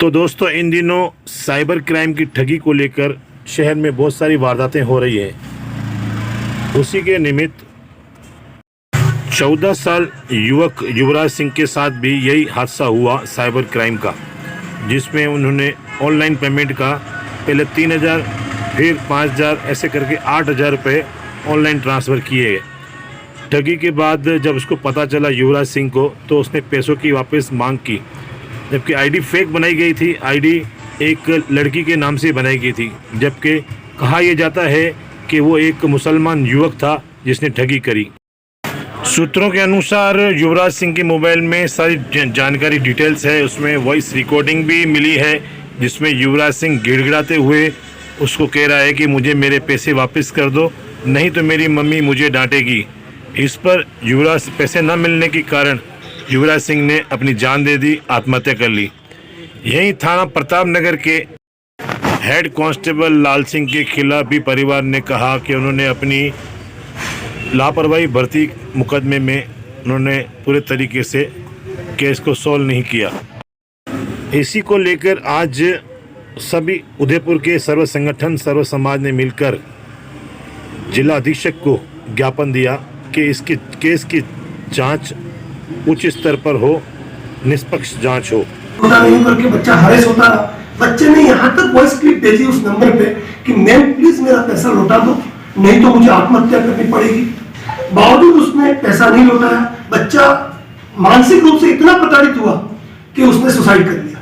तो दोस्तों इन दिनों साइबर क्राइम की ठगी को लेकर शहर में बहुत सारी वारदातें हो रही हैं। उसी के निमित्त 14 साल युवक युवराज सिंह के साथ भी यही हादसा हुआ साइबर क्राइम का, जिसमें उन्होंने ऑनलाइन पेमेंट का पहले 3,000 फिर 5,000 ऐसे करके 8,000 रुपये ऑनलाइन ट्रांसफ़र किए। ठगी के बाद जब उसको पता चला युवराज सिंह को, तो उसने पैसों की वापस मांग की, जबकि आईडी फेक बनाई गई थी। आईडी एक लड़की के नाम से बनाई गई थी, जबकि कहा यह जाता है कि वो एक मुसलमान युवक था जिसने ठगी करी। सूत्रों के अनुसार युवराज सिंह के मोबाइल में सारी जानकारी डिटेल्स है, उसमें वॉइस रिकॉर्डिंग भी मिली है, जिसमें युवराज सिंह गिड़गिड़ाते हुए उसको कह रहा है कि मुझे मेरे पैसे वापस कर दो, नहीं तो मेरी मम्मी मुझे डांटेगी। इस पर युवराज पैसे न मिलने के कारण युवराज सिंह ने अपनी जान दे दी, आत्महत्या कर ली। यहीं थाना प्रताप नगर के हेड कांस्टेबल लाल सिंह के खिलाफ भी परिवार ने कहा कि उन्होंने अपनी लापरवाही भर्ती मुकदमे में उन्होंने पूरे तरीके से केस को सॉल्व नहीं किया। इसी को लेकर आज सभी उदयपुर के सर्व संगठन सर्व समाज ने मिलकर जिला अधीक्षक को ज्ञापन दिया कि इसकी केस की जांच उच्च स्तर पर हो, निष्पक्ष जांच हो। नहीं करके बच्चा हरेस होता रहा। बच्चे ने यहाँ तक वॉइस क्लिप भेजी उस नंबर पे कि मैम प्लीज मेरा पैसा लौटा दो, नहीं तो मुझे आत्महत्या करनी पड़ेगी। बावजूद उसने पैसा नहीं लौटाया। बच्चा मानसिक रूप से इतना प्रताड़ित हुआ कि उसने सुसाइड कर लिया।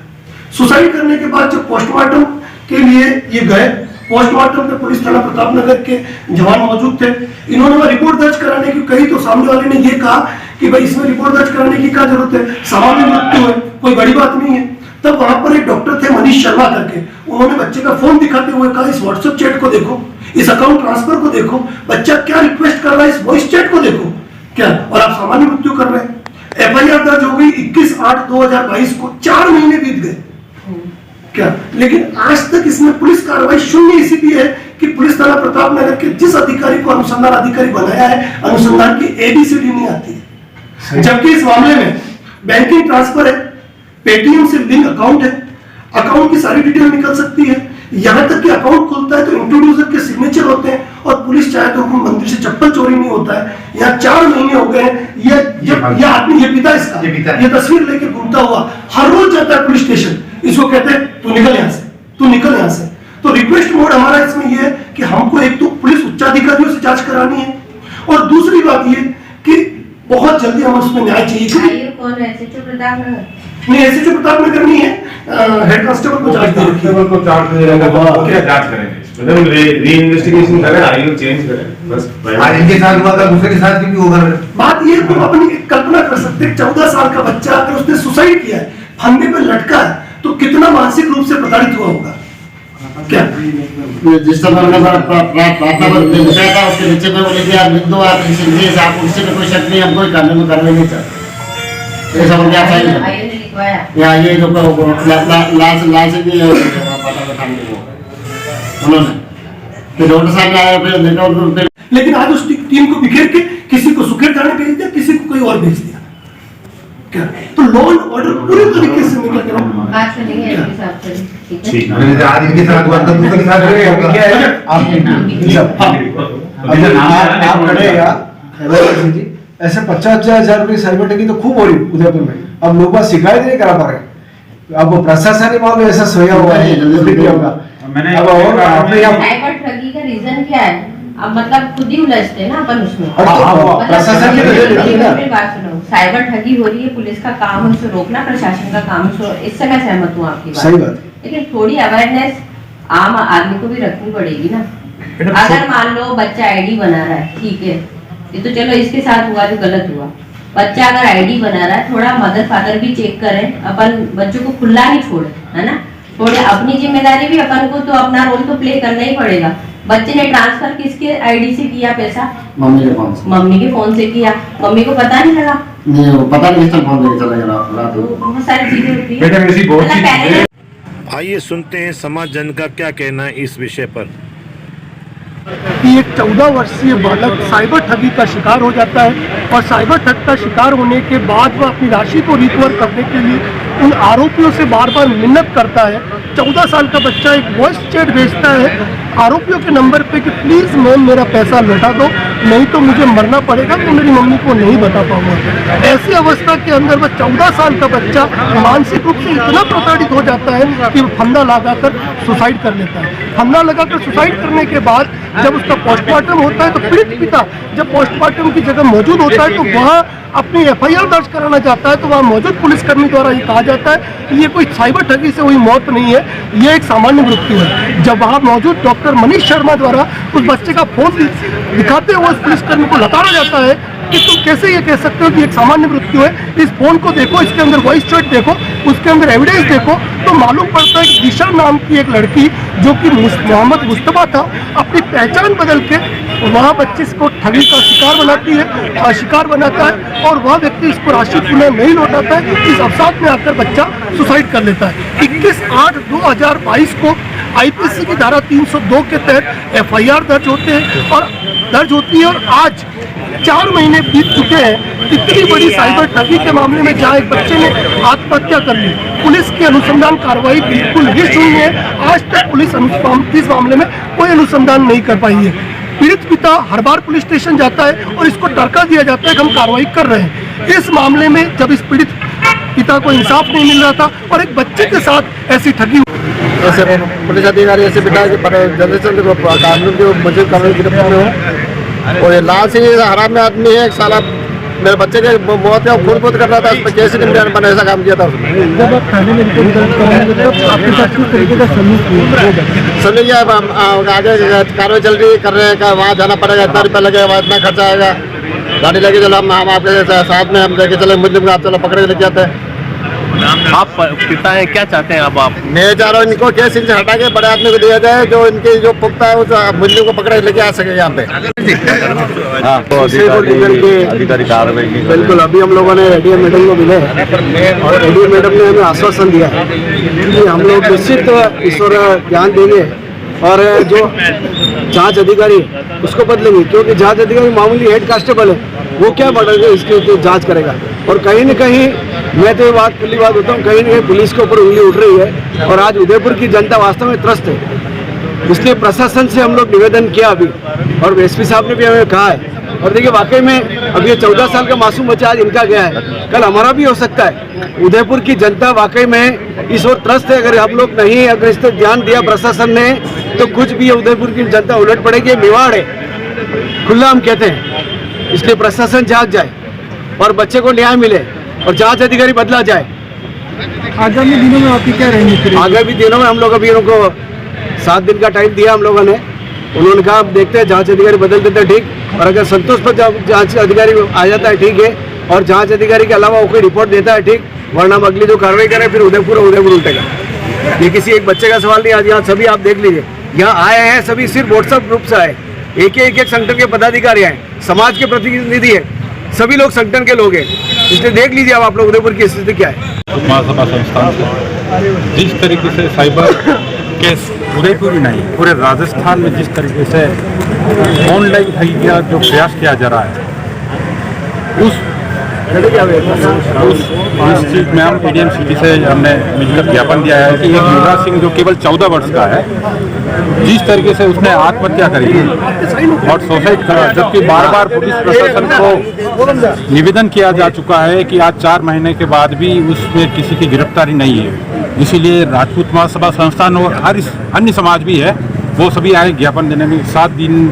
सुसाइड करने के बाद जब पोस्टमार्टम के लिए ये गए, पोस्टमार्टम पे पुलिस थाना प्रताप नगर के जवान मौजूद थे। इन्होंने वह रिपोर्ट दर्ज कराने की कही, तो सामने वाले ने ये कहा कि भाई इसमें रिपोर्ट दर्ज कराने की क्या जरूरत है, सामान्य मृत्यु है, कोई बड़ी बात नहीं है। तब वहां पर एक डॉक्टर थे मनीष शर्मा करके, उन्होंने बच्चे का फोन दिखाते हुए कहा इस व्हाट्सएप चैट को देखो, इस अकाउंट ट्रांसफर को देखो, बच्चा क्या रिक्वेस्ट कर रहा है, इस वॉइस चैट को देखो क्या, और आप सामान्य मृत्यु कर रहे हैं। एफआईआर दर्ज हो गई 21/8/2022 को। 4 महीने बीत गए क्या, लेकिन आज तक इसमें पुलिस कार्रवाई शून्य इसीलिए है कि पुलिस थाना प्रताप नगर के जिस अधिकारी को अनुसंधान अधिकारी बनाया है, अनुसंधान की एबीसीडी नहीं आती है। जबकि इस मामले में बैंकिंग ट्रांसफर है, पेटीएम से लिंक अकाउंट है, अकाउंट की सारी डिटेल निकल सकती है। यहां तक कि अकाउंट खुलता है तो इंट्रोड्यूसर के सिग्नेचर होते हैं, और पुलिस चाहे तो मंदिर से चप्पल चोरी नहीं होता है। यहाँ 4 महीने हो गए हैं। ये आदमी, ये पिता इसका, ये तस्वीर लेके घूमता हुआ हर रोज जाता है पुलिस स्टेशन। इसको कहते हैं तू निकल यहाँ से, तू निकल यहाँ से। तो रिक्वेस्ट मोड हमारा इसमें यह है कि हमको एक तो पुलिस उच्चाधिकारियों से जांच करानी है, और दूसरी बात ये कि बहुत जल्दी हम उसमें न्याय चाहिए। कौन है? एसएचओ प्रताप नगर? नहीं, एसएचओ प्रताप नगर नहीं है, हेड कांस्टेबल को जांच करेंगे, मतलब री इन्वेस्टिगेशन करें, आईओ चेंज करें बस। आज इनके साथ हुआ था, दूसरे के साथ भी होगा। बात ये तुम अपनी कल्पना कर सकते हैं, 14 साल का बच्चा अगर उसने सुसाइड किया है, फंदे पे लटका है, तो कितना मानसिक रूप से प्रताड़ित हुआ होगा क्या। जिस तरह उसके नीचे में बोले कि आप लिख दो, आप उससे कोई शक नहीं, हम कोई करने में करने नहीं चाहते। ऐसा बोल क्या यहाँ ये जो लाल से भी उन्होंने फिर डॉक्टर साहब ने आया, फिर देखा। लेकिन आज उस टीम को बिखेर के किसी को सुखेर थाने भेज दिया, किसी को कोई और भेज दिया क्या। तो लॉ एंड ऑर्डर पूरी तरीके से निकल के आज से नहीं है इसके साथ से, ठीक है। आज इनके साथ हुआ था, दूसरे के साथ भी क्या है। आप करेगा ऐसे 50,000 रुपये साइबर ठगी तो खूब हो रही उदयपुर में। अब लोग शिकायत नहीं करा पा रहे। अब प्रशासन ही मामले ऐसा सोया हुआ है। मैंने अब और आपने साइबर ठगी का रीजन क्या है? अब मतलब खुद ही उलझते हैं ना अपन उसमें। प्रशासन की बात सुनो, साइबर ठगी हो रही है, पुलिस का काम है उसे रोकना, प्रशासन का काम है, इससे मैं सहमत हूँ आपकी बात। सही बात। लेकिन थोड़ी अवेयरनेस आम आदमी को भी रखनी पड़ेगी ना। अगर मान लो बच्चा आईडी बना रहा है, ठीक है, ये तो चलो इसके साथ हुआ जो गलत हुआ। बच्चा अगर आईडी बना रहा है, थोड़ा मदर फादर भी चेक करें, अपन बच्चों को खुला नहीं छोड़े, है ना। थोड़े अपनी जिम्मेदारी भी अपन को तो अपना रोल तो प्ले करना ही पड़ेगा। बच्चे ने ट्रांसफर किसके आईडी से किया पैसा? मम्मी के फोन से। मम्मी के फोन से किया, मम्मी को पता नहीं लगा? नहीं, वो पता नहीं किस फोन से चला गया। बहुत सारी चीजें होती है। बेटा मेरी बहुत चीजें। आइए सुनते हैं समाज जन का क्या कहना है इस विषय पर। कि एक 14 वर्षीय बालक साइबर ठगी का शिकार हो जाता है, और साइबर ठग का शिकार होने के बाद वह अपनी राशि को रिकवर करने के लिए उन आरोपियों से बार बार मिन्नत करता है। 14 साल का बच्चा एक वॉइस चैट भेजता है आरोपियों के नंबर पे कि प्लीज़ मैम मेरा पैसा लौटा दो, नहीं तो मुझे मरना पड़ेगा, तो मेरी मम्मी को नहीं बता पाऊंगा। ऐसी अवस्था के अंदर वह 14 साल का बच्चा मानसिक रूप से इतना प्रताड़ित हो जाता है कि वो फंदा लगाकर सुसाइड कर लेता है। फंदा लगाकर सुसाइड करने के बाद जब उसका पोस्टमार्टम होता है तो पीड़ित पिता जब पोस्टमार्टम की जगह मौजूद होता है तो वह अपनी FIR दर्ज कराना चाहता है, तो वहाँ मौजूद पुलिसकर्मी द्वारा ये कहा जाता है कि ये कोई साइबर ठगी से हुई मौत नहीं है, ये एक सामान्य मृत्यु है। जब वहाँ मौजूद डॉक्टर मनीष शर्मा द्वारा उस बच्चे का फोन दिखाते हुए उस पुलिसकर्मी को लताड़ा जाता है कि तुम कैसे ये कह सकते हो कि एक सामान्य मृत्यु है, इस फोन को देखो, इसके अंदर वॉइस चैट देखो, उसके अंदर एविडेंस देखो, तो मालूम पड़ता है कि दिशा नाम की एक लड़की जो कि मोहम्मद मुस्तफा था, अपनी पहचान बदल के वह बच्चे को ठगी का शिकार बनाती है, शिकार बनाता है और वह व्यक्ति इसको राशि पुनः नहीं लौटाता है। इस अवसाद में आकर बच्चा सुसाइड कर लेता है। 21/8/2022 को IPC की धारा 302 के तहत FIR दर्ज होती है और आज 4 महीने बीत चुके हैं। इतनी बड़ी साइबर ठगी के मामले में जहाँ एक बच्चे ने आत्महत्या कर ली, पुलिस की अनुसंधान कार्रवाई बिल्कुल ही शून्य है। आज तक पुलिस इस मामले में कोई अनुसंधान नहीं कर पाई है। पीड़ित पिता हर बार पुलिस स्टेशन जाता है और इसको टरका दिया जाता है कि हम कार्रवाई कर रहे हैं। इस मामले में जब इस पीड़ित पिता को इंसाफ नहीं मिल रहा था और एक बच्चे के साथ ऐसी ठगी, ऐसे पुलिस अधिकारी ऐसे बिठा के जल्दी से जल्दी कानून के मौजूद कानून गिरफ्तार हो। और ये लाल सिंह हराम में आदमी है, एक साला मेरे बच्चे के मौत का खुद कर रहा था, उस पर केस नहीं बने, ऐसा काम किया था उसने। जब आप थाने में रिपोर्ट दर्ज कराएंगे तब आपके साथ किस तरीके का सलूक हुआ? समझ लिया, आगे कार्रवाई चल रही कर रहे हैं, वहाँ जाना पड़ेगा, इतना रुपया लगेगा, इतना खर्चा आएगा, गाड़ी लेके चलो, हम आपके साथ में हम लेके चले मुस्लिम को, आप चलो पकड़ के लेके आते हैं। आप पिता हैं, क्या चाहते हैं अब आप? मैं चाह रहा हूँ इनको केस इनसे हटा के बड़े आदमी को दिया जाए, जो इनके जो पुख्ता है उस मुस्लिम को पकड़ के लेके आ सके यहाँ पे। अधिकारी कार्रवाई बिल्कुल, अभी हम लोगों ने ADM मैडम को मिले और ADM मैडम ने हमें आश्वासन दिया कि हम लोग निश्चित इस ओर ध्यान देंगे और जो जांच अधिकारी उसको बदलेंगे, क्योंकि जांच अधिकारी मामूली हेड कांस्टेबल है, वो क्या बढ़ेगा इसकी जांच करेगा। और कहीं न कहीं मैं तो ये बात खुली बात होता हूँ, कहीं न कहीं पुलिस के ऊपर उंगली उठ रही है और आज उदयपुर की जनता वास्तव में त्रस्त है। इसलिए प्रशासन से हम लोग निवेदन किया अभी और SP साहब ने भी हमें कहा है। और देखिए वाकई में अब ये 14 साल का मासूम बच्चा आज इनका गया है, कल हमारा भी हो सकता है। उदयपुर की जनता वाकई में इस ओर त्रस्त है। अगर हम लोग नहीं, अगर इस पर ध्यान दिया प्रशासन ने तो कुछ भी उदयपुर की जनता उलट पड़ेगी। मेवाड़ है, खुला हम कहते हैं। इसलिए प्रशासन जाग जाए और बच्चे को न्याय मिले और जांच अधिकारी बदला जाए। आगामी दिनों में आपकी क्या रणनीति? आगामी दिनों में हम लोग अभी उनको 7 दिन का टाइम दिया हम लोगों ने। उन्होंने कहा अब देखते हैं, जांच अधिकारी बदल देते हैं ठीक, और अगर संतोष पर जांच अधिकारी आ जाता है ठीक है, और जांच अधिकारी के अलावा वो कोई रिपोर्ट देता है ठीक, वरना हम अगली जो कार्रवाई करें फिर उदयपुर उल्टेगा। ये किसी एक बच्चे का सवाल नहीं। आज यहाँ सभी आप देख लीजिए, यहाँ आए हैं सभी सिर्फ व्हाट्सएप ग्रुप से आए, एक संगठन के पदाधिकारी आए, समाज के प्रतिनिधि है, सभी लोग संगठन के लोग हैं। इसलिए देख लीजिए अब आप लोग उदयपुर की स्थिति क्या है। महासभा संस्थान से जिस तरीके से साइबर केस उदयपुर ही नहीं पूरे राजस्थान में जिस तरीके से ऑनलाइन ठगी का जो प्रयास किया जा रहा है, उस चीज़ में हम ADM सिटी से हमने मिलकर ज्ञापन दिया है कि एक युवराज सिंह जो केवल 14 वर्ष का है, जिस तरीके से उसने आत्महत्या करी और सुसाइड करा, जबकि बार बार पुलिस प्रशासन को निवेदन किया जा चुका है कि आज 4 महीने के बाद भी उसमें किसी की गिरफ्तारी नहीं है। इसीलिए राजपूत महासभा संस्थान और हर अन्य समाज भी है, वो सभी आए ज्ञापन देने में 7 दिन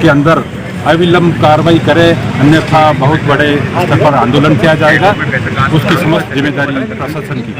के अंदर अविलंब कार्रवाई करे, अन्यथा बहुत बड़े स्तर पर आंदोलन किया जाएगा। उसकी समस्त जिम्मेदारी प्रशासन की।